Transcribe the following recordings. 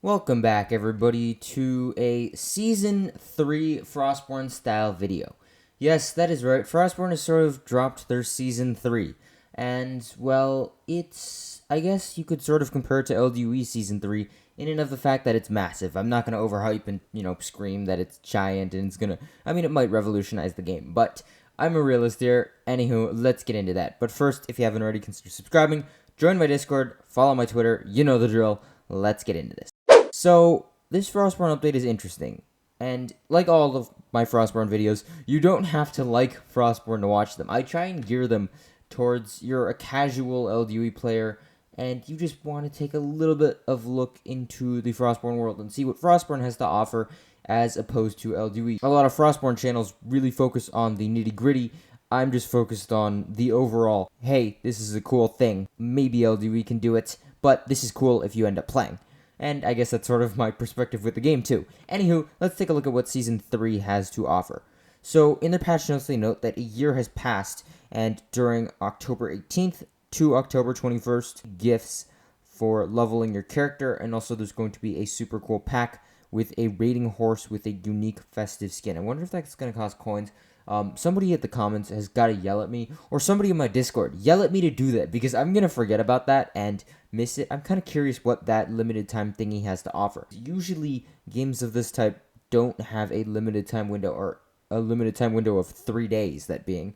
Welcome back, everybody, to a Season 3 Frostborn style video. Yes, that is right, Frostborn has sort of dropped their Season 3. And, well, I guess you could sort of compare it to LDUE Season 3 in and of the fact that it's massive. I'm not going to overhype and, scream that it's giant and it's going to, it might revolutionize the game, but I'm a realist here. Anywho, let's get into that. But first, if you haven't already, consider subscribing, join my Discord, follow my Twitter, you know the drill. Let's get into this. So, this Frostborn update is interesting, and like all of my Frostborn videos, you don't have to like Frostborn to watch them. I try and gear them towards you're a casual LDUE player, and you just want to take a little bit of look into the Frostborn world and see what Frostborn has to offer as opposed to LDUE. A lot of Frostborn channels really focus on the nitty-gritty. I'm just focused on the overall, hey, this is a cool thing, maybe LDUE can do it, but this is cool if you end up playing. And I guess that's sort of my perspective with the game, too. Anywho, let's take a look at what Season 3 has to offer. So, in their patch notes, they note that a year has passed, and during October 18th to October 21st, gifts for leveling your character, and also there's going to be a super cool pack with a raiding horse with a unique festive skin. I wonder if that's going to cost coins. Somebody at the comments has got to yell at me, or somebody in my Discord, yell at me to do that, because I'm going to forget about that and miss it. I'm kind of curious what that limited time thingy has to offer. Usually, games of this type don't have a limited time window, or a limited time window of 3 days, that being.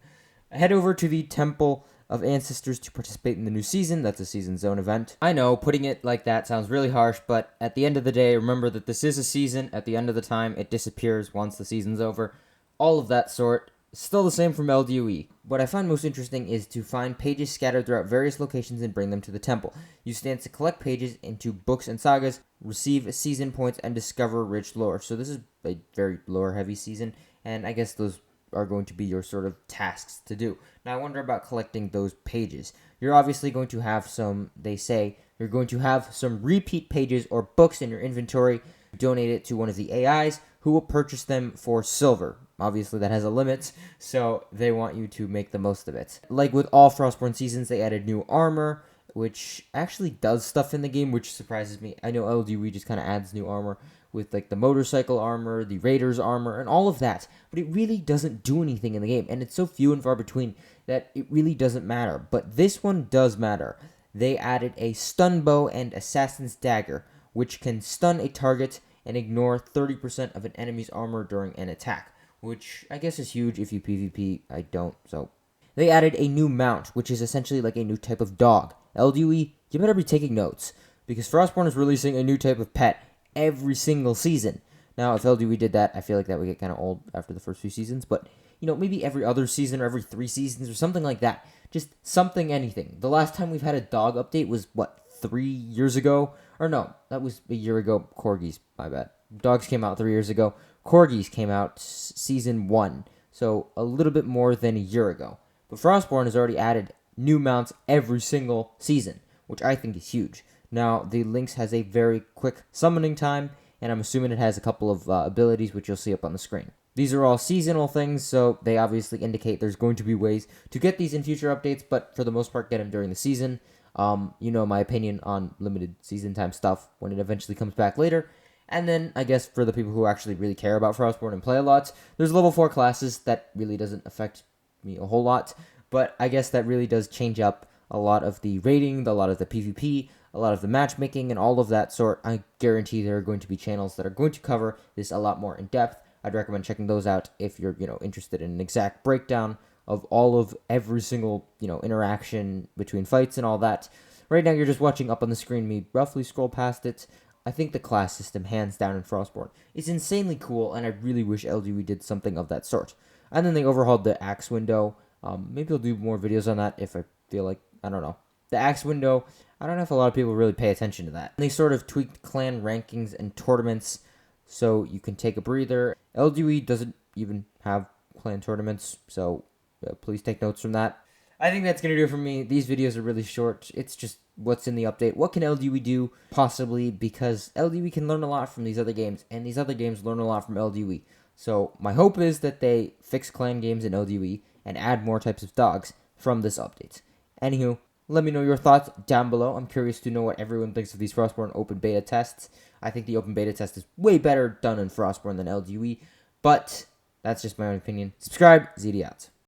Head over to the Temple of Ancestors to participate in the new season. That's a season zone event. I know, putting it like that sounds really harsh, but at the end of the day, remember that this is a season. At the end of the time, it disappears once the season's over. All of that sort. Still the same from LDUE. What I find most interesting is to find pages scattered throughout various locations and bring them to the temple. You stand to collect pages into books and sagas, receive season points, and discover rich lore. So this is a very lore-heavy season, and I guess those are going to be your sort of tasks to do. Now, I wonder about collecting those pages. You're obviously going to have you're going to have some repeat pages or books in your inventory. Donate it to one of the AIs, who will purchase them for silver. Obviously, that has a limit, so they want you to make the most of it. Like with all Frostborn seasons, they added new armor, which actually does stuff in the game, which surprises me. I know LDUE just kind of adds new armor with like the motorcycle armor, the raiders armor, and all of that, but it really doesn't do anything in the game, and it's so few and far between that it really doesn't matter. But this one does matter. They added a stun bow and assassin's dagger, which can stun a target and ignore 30% of an enemy's armor during an attack, which I guess is huge if you PvP. I don't, so. They added a new mount, which is essentially like a new type of dog. LDUE, you better be taking notes, because Frostborn is releasing a new type of pet every single season. Now, if LDUE did that, I feel like that would get kind of old after the first few seasons, but, maybe every other season or every 3 seasons or something like that. Just something, anything. The last time we've had a dog update was, 3 years ago? Or no, that was a year ago. Corgis, my bad. Dogs came out 3 years ago. Corgis came out season 1, so a little bit more than a year ago. But Frostborn has already added new mounts every single season, which I think is huge. Now, the Lynx has a very quick summoning time, and I'm assuming it has a couple of abilities, which you'll see up on the screen. These are all seasonal things, so they obviously indicate there's going to be ways to get these in future updates, but for the most part, get them during the season. My opinion on limited season time stuff when it eventually comes back later. And then, I guess, for the people who actually really care about Frostborn and play a lot, there's level 4 classes. That really doesn't affect me a whole lot, but I guess that really does change up a lot of the rating, a lot of the PvP, a lot of the matchmaking, and all of that sort. I guarantee there are going to be channels that are going to cover this a lot more in depth. I'd recommend checking those out if you're, interested in an exact breakdown of all of every single, interaction between fights and all that. Right now, you're just watching up on the screen me roughly scroll past it. I think the class system, hands down in Frostborn, is insanely cool, and I really wish LDUE did something of that sort. And then they overhauled the axe window. Maybe I'll do more videos on that if I feel like, I don't know. The axe window, I don't know if a lot of people really pay attention to that. They sort of tweaked clan rankings and tournaments so you can take a breather. LDUE doesn't even have clan tournaments, so please take notes from that. I think that's going to do it for me. These videos are really short. It's just what's in the update. What can LDUE do? Possibly, because LDUE can learn a lot from these other games, and these other games learn a lot from LDUE. So my hope is that they fix clan games in LDUE and add more types of dogs from this update. Anywho, Let me know your thoughts down below. I'm curious to know what everyone thinks of these Frostborn open beta tests. I think the open beta test is way better done in Frostborn than LGE, but that's just my own opinion. Subscribe, ZD out.